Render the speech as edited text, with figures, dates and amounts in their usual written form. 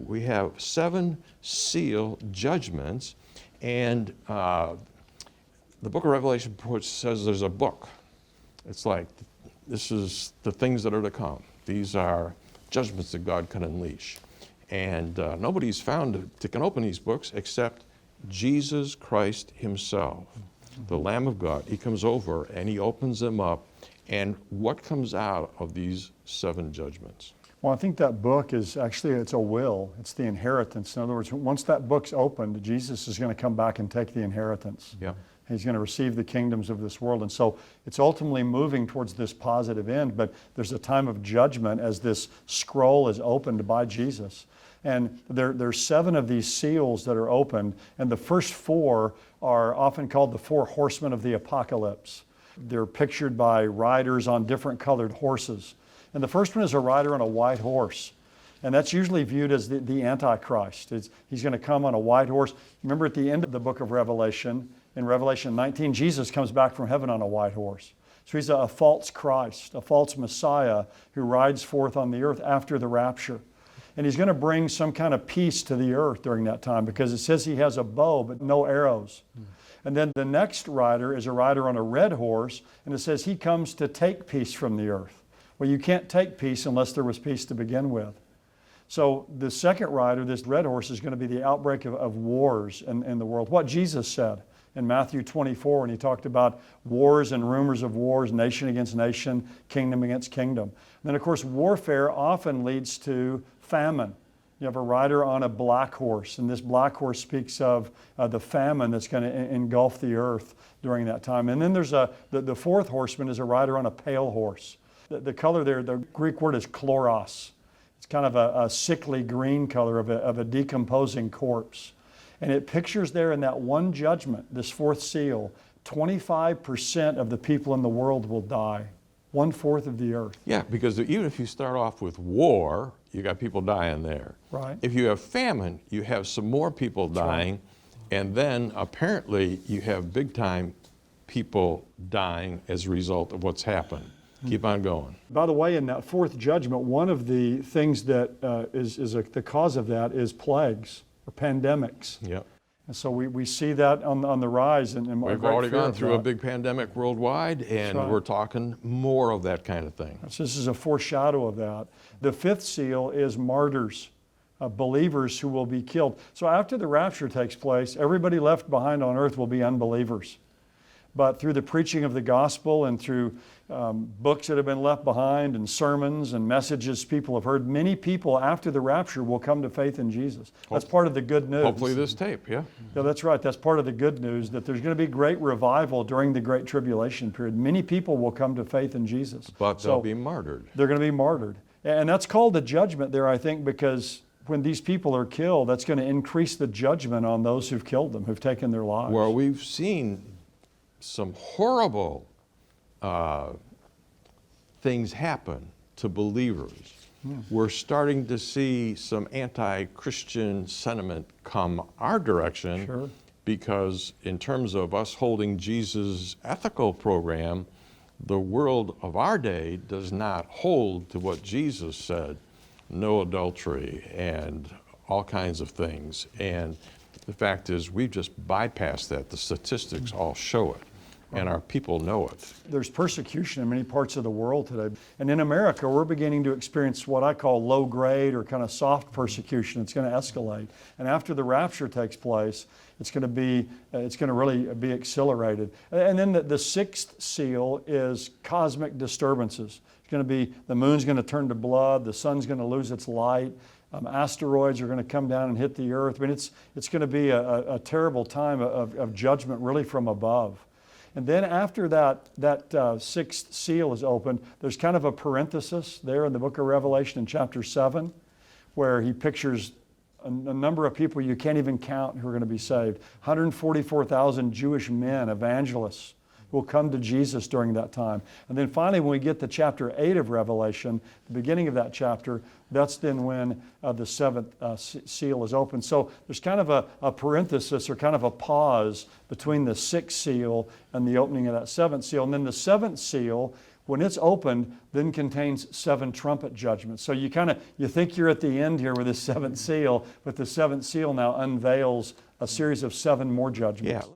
we have 7 seal judgments, and the book of Revelation says there's a book. It's like, this is the things that are to come. These are judgments that God can unleash. And nobody's found that can open these books except Jesus Christ himself, the Lamb of God. He comes over and he opens them up. And what comes out of these 7 judgments? Well, I think that book is actually, it's a will. It's the inheritance. In other words, once that book's opened, Jesus is going to come back and take the inheritance. Yeah. He's going to receive the kingdoms of this world. And so it's ultimately moving towards this positive end, but there's a time of judgment as this scroll is opened by Jesus. And there's 7 of these seals that are opened, and the first 4 are often called the 4 horsemen of the apocalypse. They're pictured by riders on different colored horses. And the first one is a rider on a white horse. And that's usually viewed as the Antichrist. He's going to come on a white horse. Remember at the end of the book of Revelation, in Revelation 19, Jesus comes back from heaven on a white horse. So he's a false Christ, a false Messiah who rides forth on the earth after the rapture. And he's going to bring some kind of peace to the earth during that time, because it says he has a bow but no arrows. And then the next rider is a rider on a red horse, and it says he comes to take peace from the earth. Well, you can't take peace unless there was peace to begin with. So the second rider, this red horse, is going to be the outbreak of wars in the world. What Jesus said in Matthew 24 when he talked about wars and rumors of wars, nation against nation, kingdom against kingdom. And then, of course, warfare often leads to famine. You have a rider on a black horse, and this black horse speaks of the famine that's going to engulf the earth during that time. And then there's the fourth horseman is a rider on a pale horse. The color there, the Greek word is chloros. It's kind of a sickly green color of a decomposing corpse. And it pictures there in that one judgment, this fourth seal, 25% of the people in the world will die. 1/4 of the earth. Yeah, because even if you start off with war, you got people dying there. Right. If you have famine, you have some more people dying, right. And then apparently you have big time people dying as a result of what's happened. Keep on going. By the way, in that fourth judgment, one of the things that is the cause of that is plagues or pandemics. Yep. And so we see that on the rise. And we've already gone through a big pandemic worldwide, and right. We're talking more of that kind of thing. So this is a foreshadow of that. The fifth seal is martyrs, believers who will be killed. So after the rapture takes place, everybody left behind on earth will be unbelievers. But through the preaching of the gospel and through books that have been left behind and sermons and messages people have heard, many people after the rapture will come to faith in Jesus. That's part of the good news. Hopefully this tape, yeah. Yeah, that's right. That's part of the good news, that there's going to be great revival during the Great Tribulation period. Many people will come to faith in Jesus. But they'll be martyred. They're going to be martyred. And that's called the judgment there, I think, because when these people are killed, that's going to increase the judgment on those who've killed them, who've taken their lives. Well, we've seen some horrible things happen to believers. We're starting to see some anti-Christian sentiment come our direction. Sure. Because in terms of us holding Jesus' ethical program, the world of our day does not hold to what Jesus said, no adultery and all kinds of things. And the fact is, we've just bypassed that. The statistics all show it, and our people know it. There's persecution in many parts of the world today. And in America, we're beginning to experience what I call low grade or kind of soft persecution. It's going to escalate. And after the rapture takes place, it's going to really be accelerated. And then the sixth seal is cosmic disturbances. It's going to be, the moon's going to turn to blood, the sun's going to lose its light, asteroids are going to come down and hit the earth. I mean, it's going to be a terrible time of judgment really from above. And then after that sixth seal is opened, there's kind of a parenthesis there in the book of Revelation in chapter 7, where he pictures a number of people you can't even count who are going to be saved. 144,000 Jewish men, evangelists, will come to Jesus during that time. And then finally, when we get to chapter 8 of Revelation, the beginning of that chapter, that's then when the seventh seal is open. So there's kind of a parenthesis or kind of a pause between the sixth seal and the opening of that seventh seal. And then the seventh seal when it's opened, then contains 7 trumpet judgments. So you think you're at the end here with this 7th seal, but the 7th seal now unveils a series of 7 more judgments. Yeah.